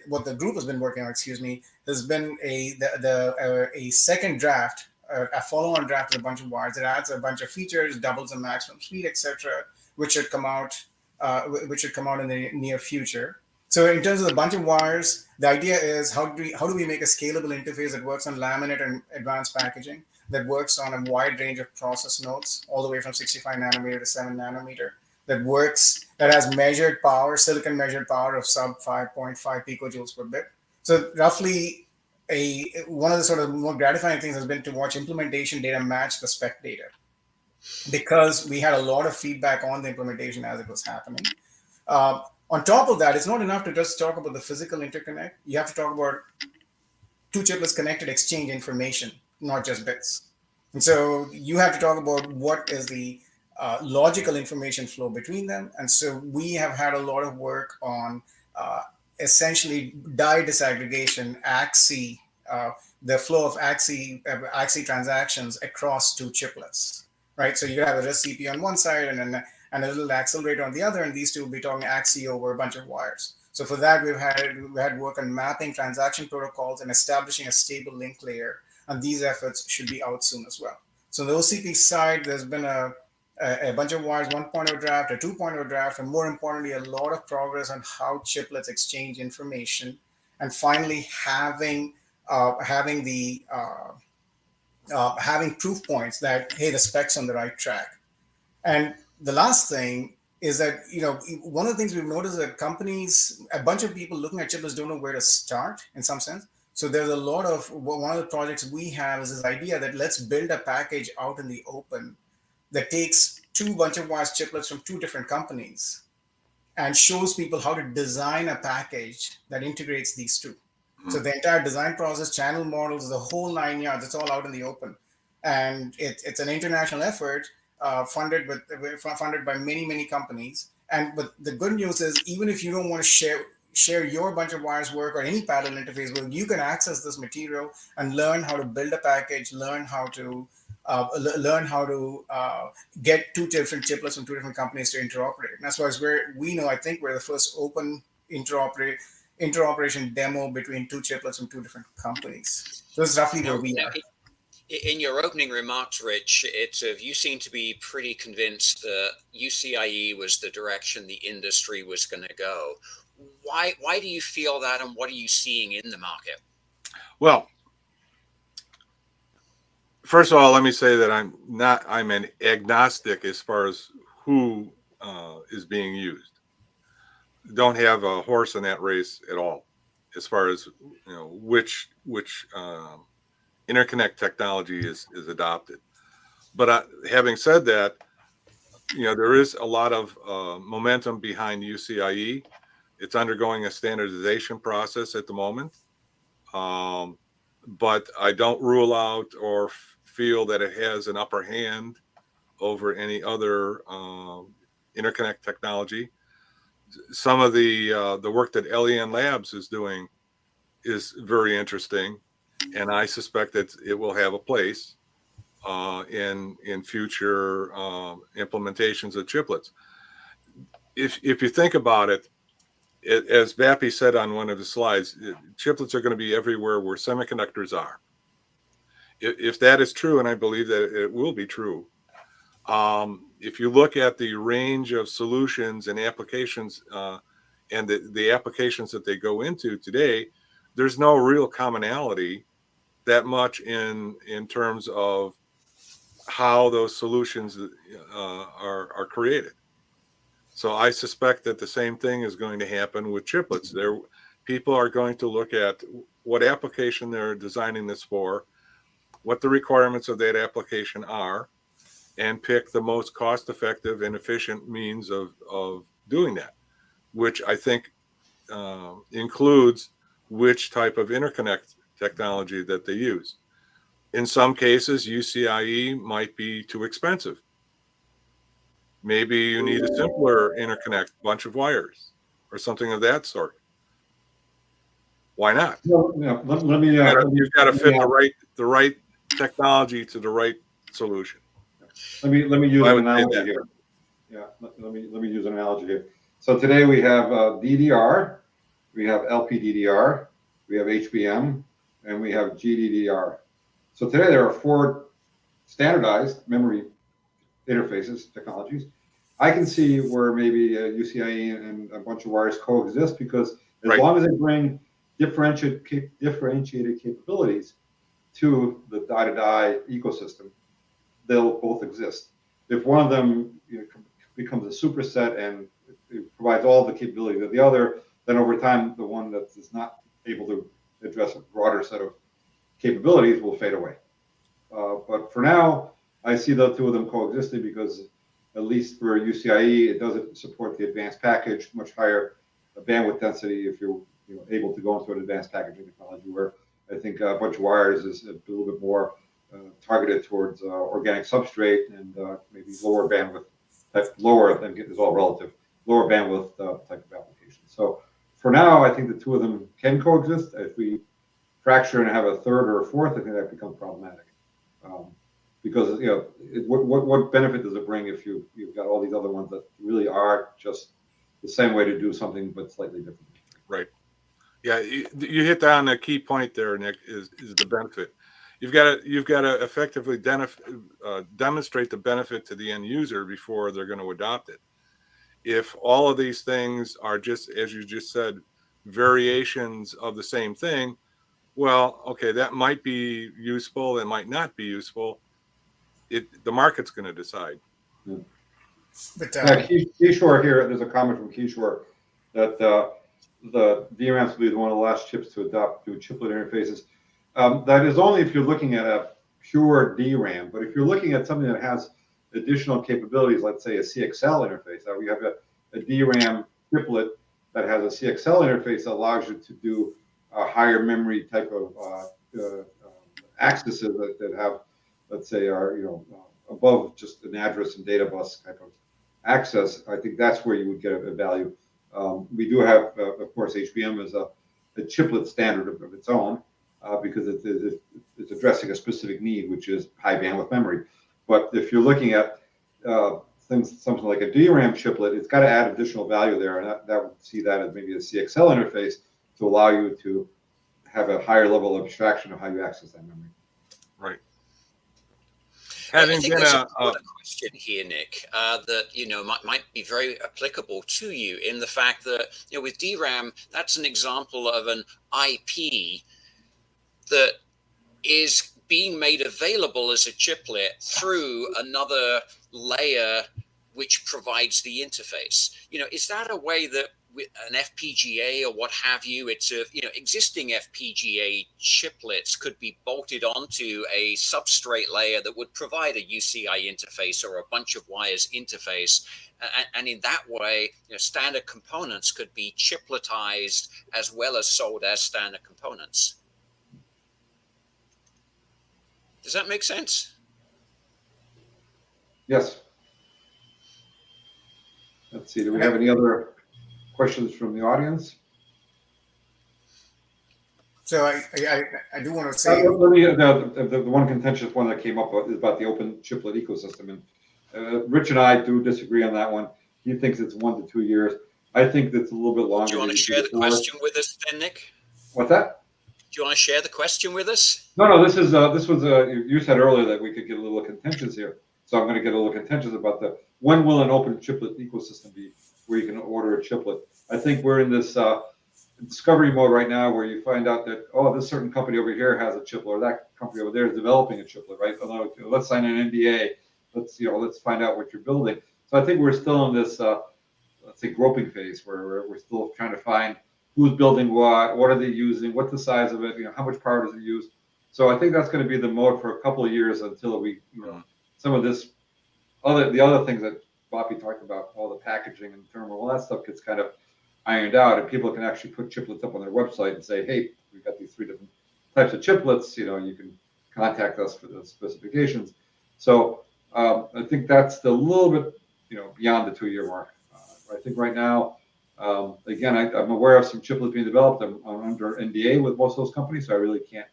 what the group has been working on, excuse me, has been a second draft, a follow-on draft with a bunch of wires that adds a bunch of features, doubles the maximum speed, etc., which should come out in the near future. So in terms of the bunch of wires, the idea is how do we make a scalable interface that works on laminate and advanced packaging, that works on a wide range of process nodes, all the way from 65 nanometer to 7 nanometer, that has measured power, silicon measured power of sub 5.5 picojoules per bit. So roughly, one of the sort of more gratifying things has been to watch implementation data match the spec data, because we had a lot of feedback on the implementation as it was happening. On top of that, it's not enough to just talk about the physical interconnect. You have to talk about two chiplets connected exchange information, not just bits. And so you have to talk about what is the logical information flow between them. And so we have had a lot of work on essentially die disaggregation, AXI, the flow of AXI transactions across two chiplets, right? So you have a RISC CPU on one side and a little accelerator on the other, and these two will be talking AXI over a bunch of wires. So for that, we've had work on mapping transaction protocols and establishing a stable link layer, and these efforts should be out soon as well. So on the OCP side, there's been a bunch of wires, 1.0 draft, a 2.0 draft, and more importantly, a lot of progress on how chiplets exchange information, and finally having proof points that, hey, the spec's on the right track. And the last thing is that, one of the things we've noticed is that companies, a bunch of people looking at chiplets don't know where to start in some sense. So there's a lot of, one of the projects we have is this idea that let's build a package out in the open that takes two bunch of wires chiplets from two different companies and shows people how to design a package that integrates these two. So the entire design process, channel models, the whole 9 yards, it's all out in the open. And it's an international effort funded by many companies. But the good news is, even if you don't want to share your bunch of wires work or any parallel interface work, you can access this material and learn how to build a package, learn how to get two different chiplets from two different companies to interoperate. And that's why I think we're the first open interoperation demo between two chiplets from two different companies. So that's roughly where we are. In your opening remarks, Rich, you seem to be pretty convinced that UCIe was the direction the industry was going to go. Why do you feel that, and what are you seeing in the market? Well, first of all, let me say that I'm an agnostic as far as who is being used. Don't have a horse in that race at all, as far as which interconnect technology is adopted. But having said that, there is a lot of momentum behind UCIe. It's undergoing a standardization process at the moment. But I don't rule out or feel that it has an upper hand over any other interconnect technology. Some of the work that LEN Labs is doing is very interesting, and I suspect that it will have a place in future implementations of chiplets. If you think about it, as Bapi said on one of the slides, chiplets are going to be everywhere where semiconductors are. If that is true, and I believe that it will be true, if you look at the range of solutions and applications and the applications that they go into today, there's no real commonality that much in terms of how those solutions are created. So I suspect that the same thing is going to happen with chiplets. People are going to look at what application they're designing this for, what the requirements of that application are, and pick the most cost-effective and efficient means of doing that, which I think includes which type of interconnect technology that they use. In some cases, UCIe might be too expensive. Maybe you need a simpler interconnect, bunch of wires, or something of that sort. Why not? Well, yeah, You've got to fit the right technology to the right solution. Let me use I an would say analogy that. here. Yeah, let me use an analogy here. So today we have DDR, we have LPDDR, we have HBM, and we have GDDR. So today there are 4 standardized memory interfaces, technologies. I can see where maybe UCIe and a bunch of wires coexist, because as long as they bring differentiated capabilities to the die-to-die ecosystem, they'll both exist. If one of them becomes a superset and it provides all the capability of the other, then over time, the one that is not able to address a broader set of capabilities will fade away. But for now, I see the 2 of them coexisting, because at least for UCIe, it doesn't support the advanced package, much higher bandwidth density if you're able to go into an advanced packaging technology, where I think a bunch of wires is a little bit more targeted towards organic substrate and maybe lower bandwidth type, lower, then is all relative, lower bandwidth type of application. So for now, I think the 2 of them can coexist. If we fracture and have a 3rd or a 4th, I think that becomes problematic. Because what benefit does it bring if you've got all these other ones that really are just the same way to do something but slightly different? Right. Yeah, you hit on a key point there, Nick. Is the benefit? You've got to effectively demonstrate the benefit to the end user before they're going to adopt it. If all of these things are just, as you just said, variations of the same thing, well, okay, that might be useful, it might not be useful. The market's going to decide. Yeah. But Keyshore here, there's a comment from Keyshore that the DRAMs will be one of the last chips to adopt to chiplet interfaces. That is only if you're looking at a pure DRAM, but if you're looking at something that has additional capabilities, let's say a CXL interface, we have a DRAM chiplet that has a CXL interface that allows you to do a higher memory type of accesses that have, let's say, are above just an address and data bus type of access. I think that's where you would get a value. We do have, of course, HBM is a chiplet standard of its own, because it's addressing a specific need, which is high bandwidth memory. But if you're looking at something like a DRAM chiplet, it's got to add additional value there, and that would see that as maybe a CXL interface to allow you to have a higher level of abstraction of how you access that memory. Right. I think there's a question here, Nick, that might be very applicable to you, in the fact that with DRAM, that's an example of an IP that is being made available as a chiplet through another layer which provides the interface. Is that a way that an FPGA or what have you, it's existing FPGA chiplets could be bolted onto a substrate layer that would provide a UCI interface or a bunch of wires interface, and in that way, standard components could be chipletized as well as sold as standard components. Does that make sense? Yes. Let's see. Do we have any other questions from the audience? So I do want to say the one contentious one that came up is about the open chiplet ecosystem, and Rich and I do disagree on that one. He thinks it's 1 to 2 years. I think that's a little bit longer. Do you want to share the question with us, then, Nick? What's that? Do you want to share the question with us? No. This was you said earlier that we could get a little contentious here, so I'm going to get a little contentious about when will an open chiplet ecosystem be, where you can order a chiplet. I think we're in this discovery mode right now, where you find out that, oh, this certain company over here has a chiplet, or that company over there is developing a chiplet, right? Although, let's sign an NDA. Let's find out what you're building. So I think we're still in this, let's say, groping phase, where we're still trying to find who's building what are they using, what's the size of it, how much power does it use. So I think that's going to be the mode for a couple of years until we, some of the other things that Bapi talked about, all the packaging and thermal, all that stuff gets kind of ironed out, and people can actually put chiplets up on their website and say, hey, we've got these 3 different types of chiplets, you can contact us for the specifications. So I think that's a little bit, beyond the 2-year mark. I think right now, again, I'm aware of some chiplets being developed. I'm under NDA with most of those companies, so I really can't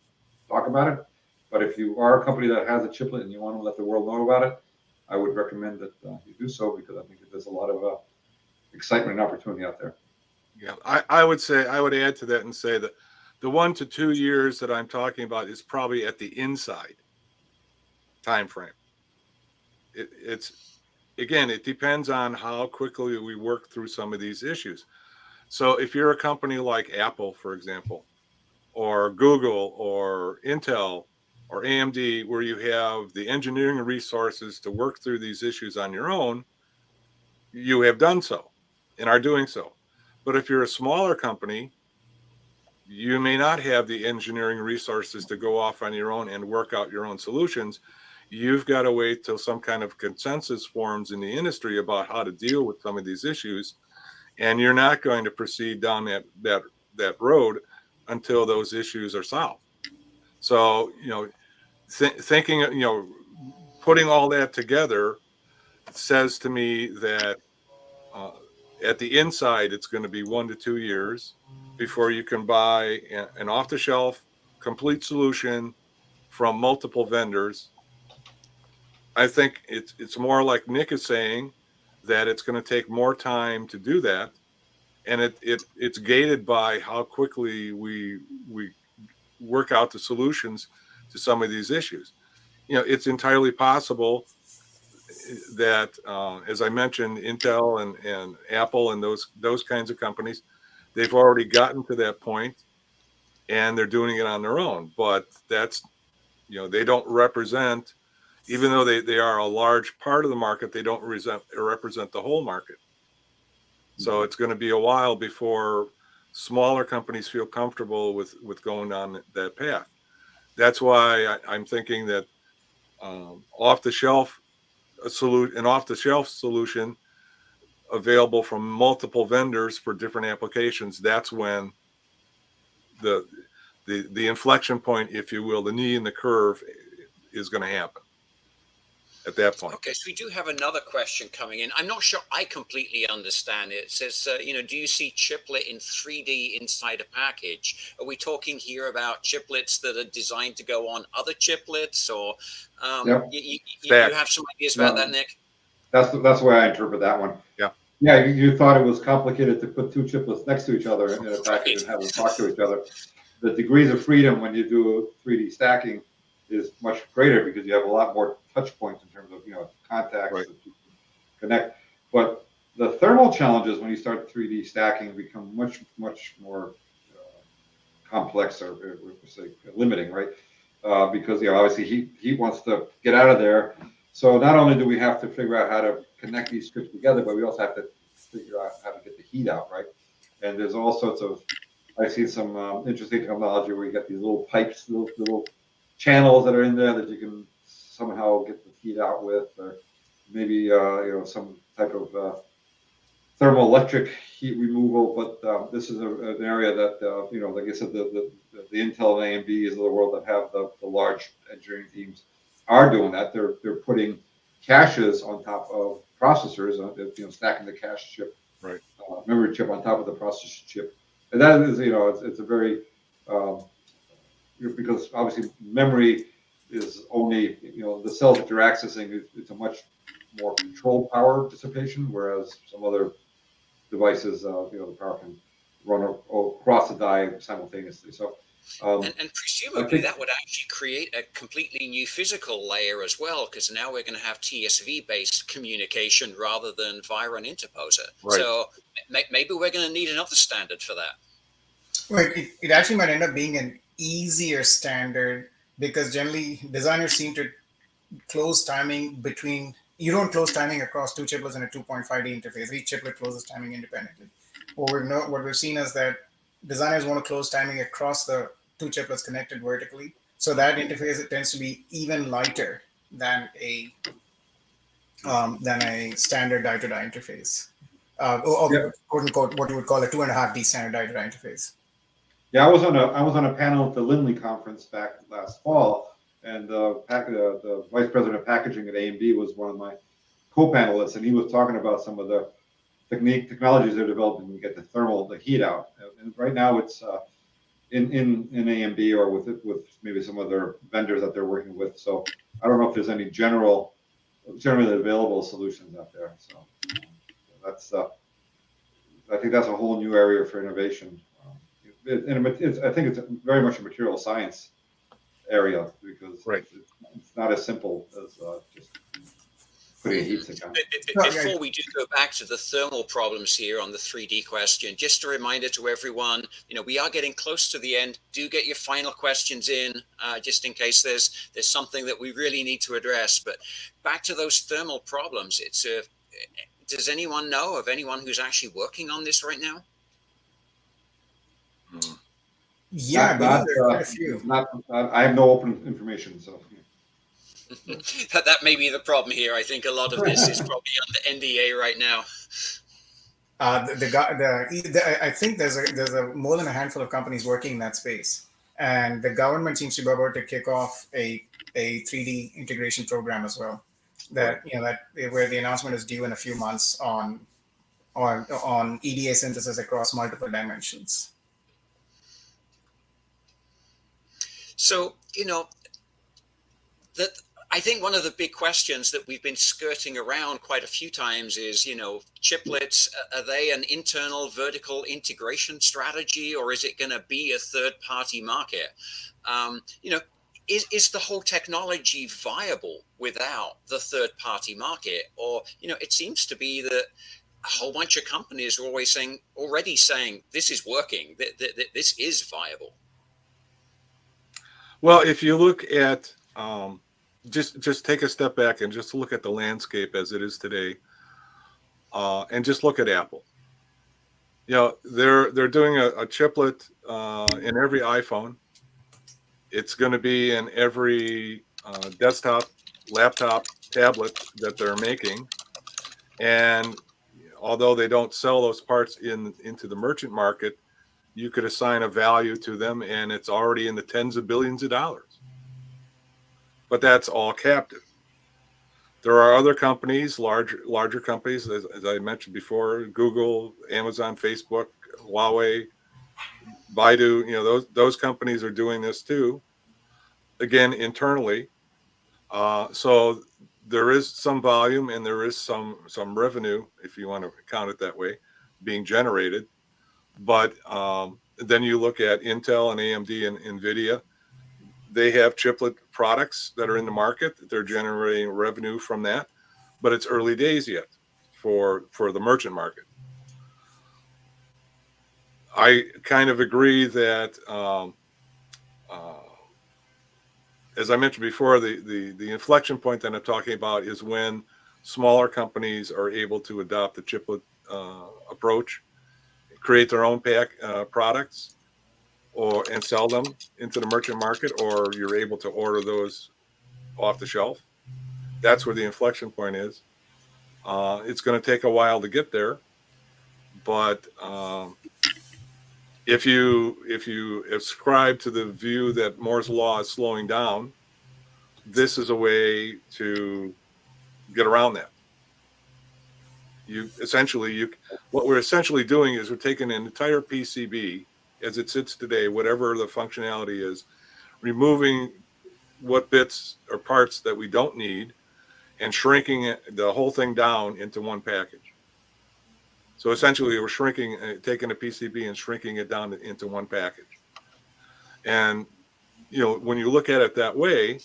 talk about it. But if you are a company that has a chiplet and you want to let the world know about it, I would recommend that you do so, because I think that there's a lot of excitement and opportunity out there. Yeah, I would say, I would add to that and say that the 1 to 2 years that I'm talking about is probably at the inside time frame. It's again, it depends on how quickly we work through some of these issues. So if you're a company like Apple, for example, or Google or Intel or AMD, where you have the engineering resources to work through these issues on your own, you have done so and are doing so. But if you're a smaller company, you may not have the engineering resources to go off on your own and work out your own solutions. You've got to wait till some kind of consensus forms in the industry about how to deal with some of these issues, and you're not going to proceed down that road until those issues are solved. So, thinking, putting all that together says to me that at the inside, it's going to be 1 to 2 years before you can buy an off-the-shelf complete solution from multiple vendors. I think it's more like Nick is saying, that it's going to take more time to do that, and it's gated by how quickly we work out the solutions to some of these issues. It's entirely possible that, as I mentioned, Intel and Apple and those kinds of companies, they've already gotten to that point and they're doing it on their own. But that's, they don't represent, even though they are a large part of the market, they don't represent the whole market. So it's going to be a while before smaller companies feel comfortable with going down that path. That's why I'm thinking that an off-the-shelf solution available from multiple vendors for different applications, that's when the inflection point, if you will, the knee in the curve is going to happen at that point. Okay, so we do have another question coming in. I'm not sure I completely understand it. It says, do you see chiplet in 3D inside a package? Are we talking here about chiplets that are designed to go on other chiplets, or you have some ideas about that, Nick? That's the way I interpret that one. Yeah. Yeah, you thought it was complicated to put two chiplets next to each other in a package and have them talk to each other. The degrees of freedom when you do 3D stacking is much greater, because you have a lot more touch points in terms of contacts that you can connect. But the thermal challenges when you start 3D stacking become much more complex, or say limiting, right? Because obviously heat wants to get out of there. So not only do we have to figure out how to connect these strips together, but we also have to figure out how to get the heat out, right? And there's all sorts of, I've seen some interesting technology where you get these little pipes, little channels that are in there that you can somehow get the heat out with, or maybe some type of thermoelectric heat removal. But this is an area that like I said, the Intel and AMDs of the world that have the large engineering teams are doing that. They're putting caches on top of processors, stacking the cache chip, right, memory chip on top of the processor chip, and that is it's a very because obviously memory is only the cells that you're accessing. It's a much more controlled power dissipation, whereas some other devices, the power can run across the die simultaneously. So. And presumably that would actually create a completely new physical layer as well, because now we're going to have TSV-based communication rather than via an interposer. Right. So maybe we're going to need another standard for that. Well, it actually might end up being an easier standard, because generally designers seem to close timing between, you don't close timing across two chiplets in a 2.5D interface. Each chiplet closes timing independently. What we've seen is that designers want to close timing across the two chiplets connected vertically. So that interface, it tends to be even lighter than a standard die-to-die interface. Quote unquote, what you would call a 2.5D standard die-to-die interface. Yeah, I was on a panel at the Lindley conference back last fall, and the vice president of packaging at AMD was one of my co-panelists, and he was talking about some of the technologies they're developing to get the heat out. And right now it's in AMD or with maybe some other vendors that they're working with. So I don't know if there's any general generally available solutions out there. So that's I think that's a whole new area for innovation. I think it's very much a material science area because it's not as simple as just putting a heat sink on. Before we do go back to the thermal problems here on the 3D question, just a reminder to everyone, we are getting close to the end. Do get your final questions in, just in case there's something that we really need to address. But back to those thermal problems, does anyone know of anyone who's actually working on this right now? Yeah, I believe there are quite a few. I have no open information, so. That may be the problem here. I think a lot of this is probably under NDA right now. I think there's more than a handful of companies working in that space, and the government seems to be about to kick off a 3D integration program as well. That where the announcement is due in a few months on EDA synthesis across multiple dimensions. So that. I think one of the big questions that we've been skirting around quite a few times is, chiplets, are they an internal vertical integration strategy, or is it going to be a third-party market? Is the whole technology viable without the third-party market? Or, it seems to be that a whole bunch of companies are already saying this is working, that this is viable. Well, if you look at just take a step back and just look at the landscape as it is today, and just look at Apple. They're doing a chiplet in every iPhone. It's going to be in every desktop, laptop, tablet that they're making. And although they don't sell those parts into the merchant market, you could assign a value to them, and it's already in the tens of billions of dollars. But that's all captive. There are other companies, larger companies, as I mentioned before, Google, Amazon, Facebook, Huawei, Baidu. Those companies are doing this too. Again, internally. So there is some volume and there is some revenue, if you want to count it that way, being generated. But then you look at Intel and AMD and NVIDIA. They have chiplet products that are in the market. They're generating revenue from that, but it's early days yet for the merchant market. I kind of agree that, as I mentioned before, the inflection point that I'm talking about is when smaller companies are able to adopt the chiplet approach, create their own products, and sell them into the merchant market, or you're able to order those off the shelf. That's where the inflection point is. It's going to take a while to get there, but if you ascribe to the view that Moore's law is slowing down, this is a way to get around that. What we're essentially doing is we're taking an entire PCB as it sits today, whatever the functionality is, removing what bits or parts that we don't need and shrinking the whole thing down into one package. So essentially we're taking a PCB and shrinking it down into one package. And, when you look at it that way,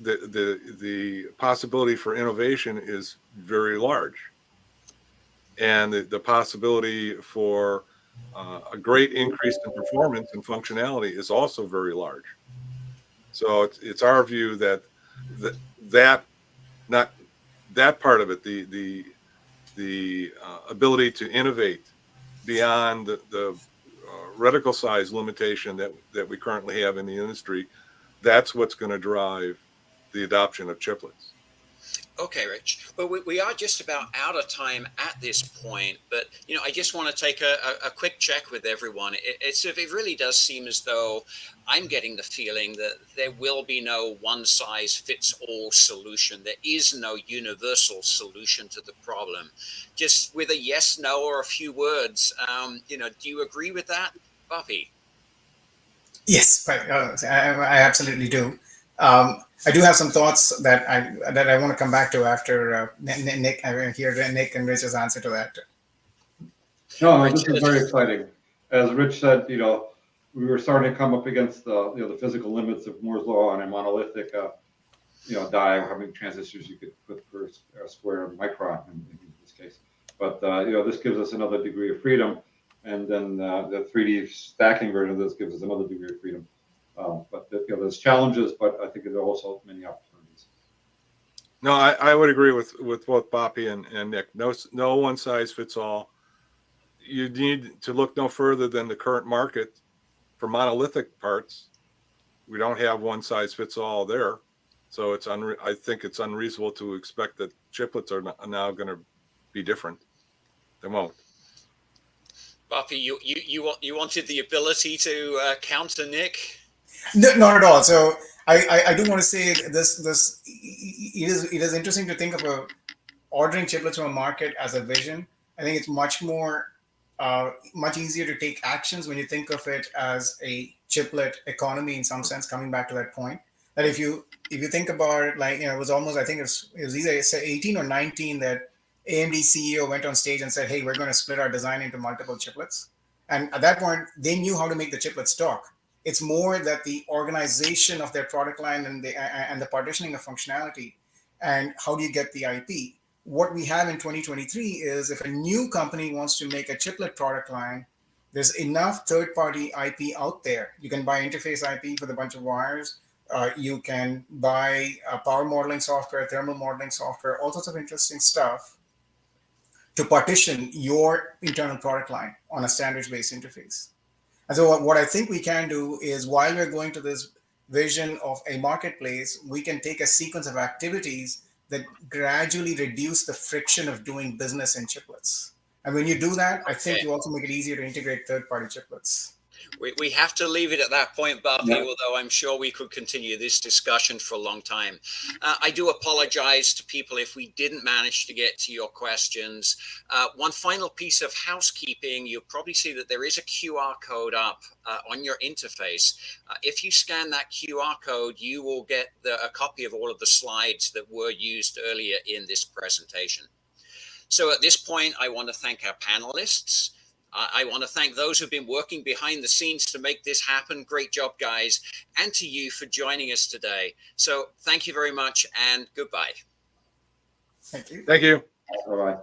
the possibility for innovation is very large. And the possibility for a great increase in performance and functionality is also very large. So it's our view that part of it, the ability to innovate beyond the reticle size limitation that we currently have in the industry, that's what's going to drive the adoption of chiplets. Okay, Rich. Well, we are just about out of time at this point, but I just want to take a quick check with everyone. It really does seem as though I'm getting the feeling that there will be no one-size-fits-all solution. There is no universal solution to the problem. Just with a yes, no, or a few words, do you agree with that, Bapi? Yes, I absolutely do. I do have some thoughts that I want to come back to after Nick. I hear Nick and Rich's answer to that. No, this is very exciting. As Rich said, we were starting to come up against the physical limits of Moore's law on a monolithic, die, having transistors you could put per square micron in this case. But this gives us another degree of freedom, and then the 3D stacking version of this gives us another degree of freedom. But there's challenges, but I think there are also many opportunities. No, I would agree with both Bapi and Nick. No one size fits all. You need to look no further than the current market for monolithic parts. We don't have one size fits all there, so I think it's unreasonable to expect that chiplets are now going to be different. They won't. Bapi, you wanted the ability to counter Nick? No, not at all. So I do want to say this it is interesting to think of ordering chiplets from a market as a vision. I think it's much easier to take actions when you think of it as a chiplet economy in some sense, coming back to that point. That if you think about it, like, it was almost, I think it was either 18 or 19 that AMD CEO went on stage and said, hey, we're going to split our design into multiple chiplets. And at that point, they knew how to make the chiplets talk. It's more that the organization of their product line and the partitioning of functionality and how do you get the IP. What we have in 2023 is if a new company wants to make a chiplet product line, there's enough third-party IP out there. You can buy interface IP for a bunch of wires. You can buy power modeling software, thermal modeling software, all sorts of interesting stuff to partition your internal product line on a standards-based interface. And so what I think we can do is, while we're going to this vision of a marketplace, we can take a sequence of activities that gradually reduce the friction of doing business in chiplets. And when you do that, I think you also make it easier to integrate third-party chiplets. We have to leave it at that point, Bapi, Yeah. although I'm sure we could continue this discussion for a long time. I do apologize to people if we didn't manage to get to your questions. One final piece of housekeeping, you'll probably see that there is a QR code up on your interface. If you scan that QR code, you will get a copy of all of the slides that were used earlier in this presentation. So at this point, I want to thank our panelists. I want to thank those who've been working behind the scenes to make this happen. Great job, guys. And to you for joining us today. So thank you very much and goodbye. Thank you. Thank you. All right.